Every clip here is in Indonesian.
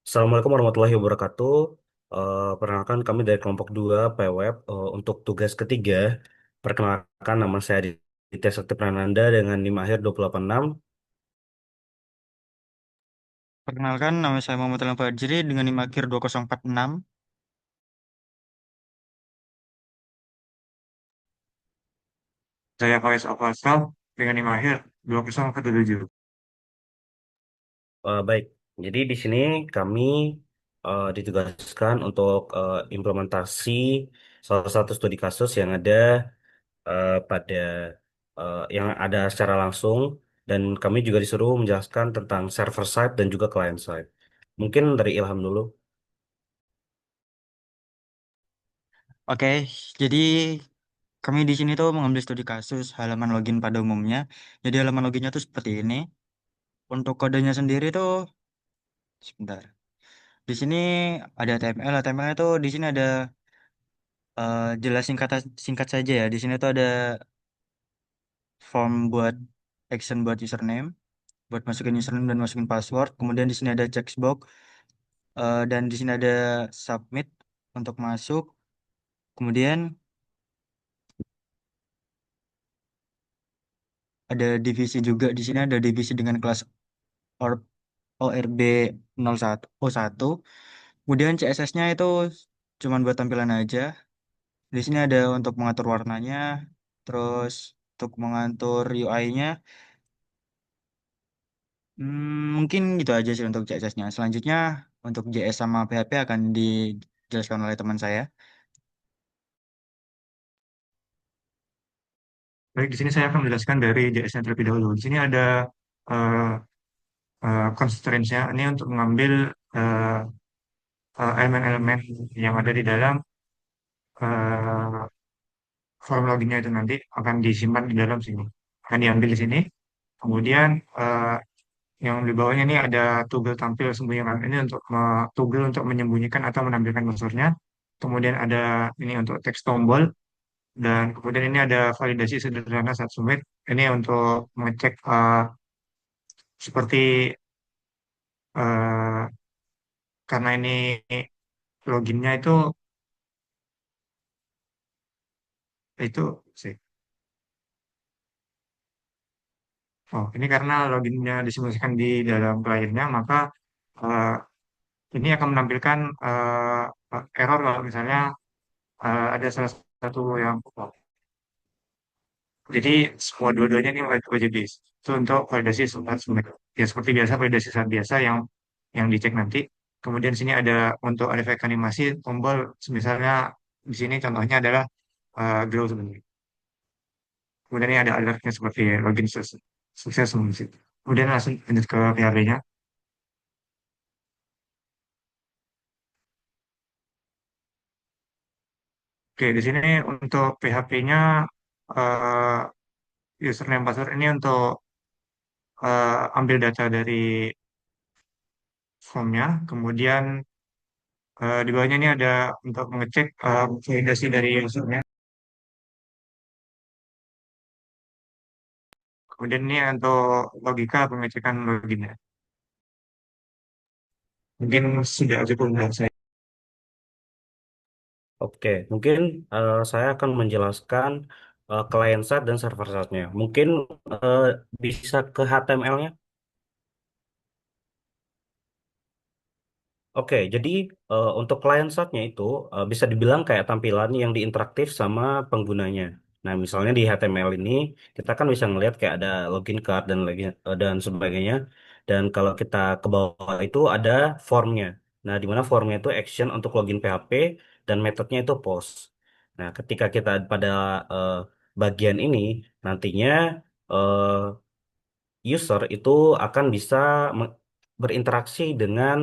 Assalamualaikum warahmatullahi wabarakatuh. Perkenalkan kami dari kelompok 2 PWeb. Untuk tugas ketiga, perkenalkan nama saya Aditya Sakti Prananda dengan NIM akhir 286. Perkenalkan, nama saya Muhammad Alam Fajri dengan NIM akhir 2046. Saya Faiz Alfasal dengan NIM akhir 2017. Baik, jadi di sini kami ditugaskan untuk implementasi salah satu studi kasus yang ada pada yang ada secara langsung, dan kami juga disuruh menjelaskan tentang server side dan juga client side. Mungkin dari Ilham dulu. Oke, jadi kami di sini tuh mengambil studi kasus halaman login pada umumnya. Jadi halaman loginnya tuh seperti ini. Untuk kodenya sendiri tuh, sebentar. Di sini ada HTML. HTML itu di sini ada jelas singkat singkat saja ya. Di sini tuh ada form buat action buat username, buat masukin username dan masukin password. Kemudian di sini ada checkbox dan di sini ada submit untuk masuk. Kemudian ada divisi juga di sini ada divisi dengan kelas OR- ORB 01 O1. Kemudian CSS-nya itu cuman buat tampilan aja. Di sini ada untuk mengatur warnanya, terus untuk mengatur UI-nya. Mungkin gitu aja sih untuk CSS-nya. Selanjutnya untuk JS sama PHP akan dijelaskan oleh teman saya. Baik, di sini saya akan menjelaskan dari JS-nya terlebih dahulu. Di sini ada eh, constraints-nya. Ini untuk mengambil eh, elemen-elemen yang ada di dalam eh, form loginnya itu nanti akan disimpan di dalam sini. Akan diambil di sini. Kemudian yang di bawahnya ini ada toggle tampil sembunyikan. Ini untuk toggle untuk menyembunyikan atau menampilkan unsurnya. Kemudian ada ini untuk teks tombol. Dan kemudian ini ada validasi sederhana saat submit. Ini untuk mengecek seperti eh, karena ini loginnya itu sih. Oh, ini karena loginnya disimulasikan di dalam kliennya, maka eh, ini akan menampilkan error kalau misalnya ada salah satu yang jadi semua dua-duanya ini wajib di itu untuk validasi saat submit. Ya seperti biasa validasi saat biasa yang dicek nanti. Kemudian sini ada untuk ada efek animasi tombol, misalnya di sini contohnya adalah glow sebenarnya. Kemudian ini ada alertnya seperti login sukses seperti itu. Kemudian langsung lanjut ke PHP-nya. Oke, di sini untuk PHP-nya username password ini untuk ambil data dari formnya, kemudian di bawahnya ini ada untuk mengecek validasi dari usernya. Kemudian ini untuk logika pengecekan loginnya. Mungkin sudah cukup dari saya. Oke, mungkin saya akan menjelaskan client side dan server side-nya. Mungkin eh, bisa ke HTML-nya. Oke, jadi untuk client side-nya itu bisa dibilang kayak tampilan yang diinteraktif sama penggunanya. Nah, misalnya di HTML ini kita kan bisa ngelihat kayak ada login card dan dan sebagainya. Dan kalau kita ke bawah itu ada formnya. Nah, di mana formnya itu action untuk login PHP dan metodenya itu post. Nah, ketika kita pada eh, bagian ini nantinya eh, user itu akan bisa berinteraksi dengan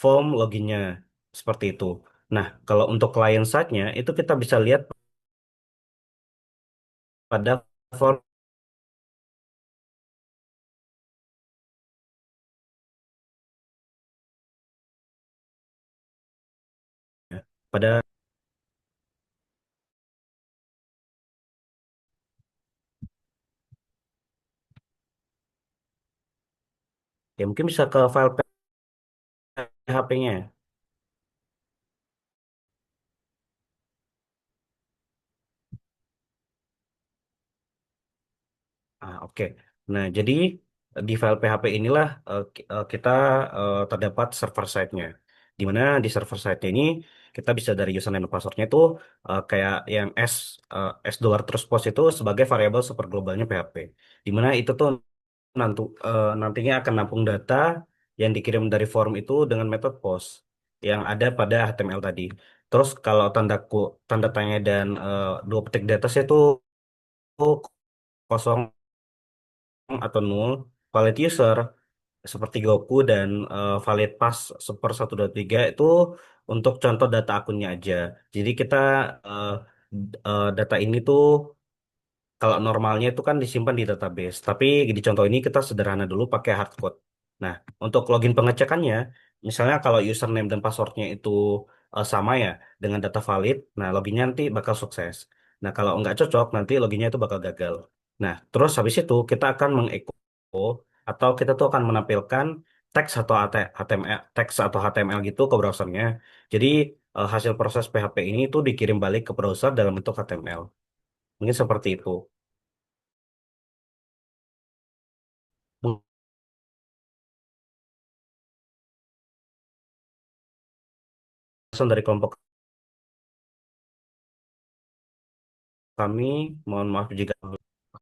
form loginnya seperti itu. Nah, kalau untuk client side-nya itu kita bisa lihat pada form pada ya mungkin bisa ke file HP-nya. Oke. Nah, jadi di file PHP inilah kita terdapat server side-nya. Di mana di server side-nya ini kita bisa dari username dan password-nya itu kayak yang S dollar terus post itu sebagai variabel super globalnya PHP. Di mana itu tuh nantinya akan nampung data yang dikirim dari form itu dengan metode post yang ada pada HTML tadi. Terus kalau tanda tanya dan dua petik di atasnya itu kosong atau nol, valid user seperti Goku dan valid pass super 123 itu untuk contoh data akunnya aja. Jadi kita eh, data ini tuh kalau normalnya itu kan disimpan di database, tapi di contoh ini kita sederhana dulu pakai hardcode. Nah, untuk login pengecekannya, misalnya kalau username dan passwordnya itu sama ya dengan data valid, nah loginnya nanti bakal sukses. Nah, kalau nggak cocok, nanti loginnya itu bakal gagal. Nah, terus habis itu kita akan mengecho atau kita tuh akan menampilkan teks atau HTML, teks atau HTML gitu ke browsernya. Jadi hasil proses PHP ini tuh dikirim balik ke browser dalam bentuk HTML. Mungkin seperti itu. Pesan dari kelompok kami, mohon maaf jika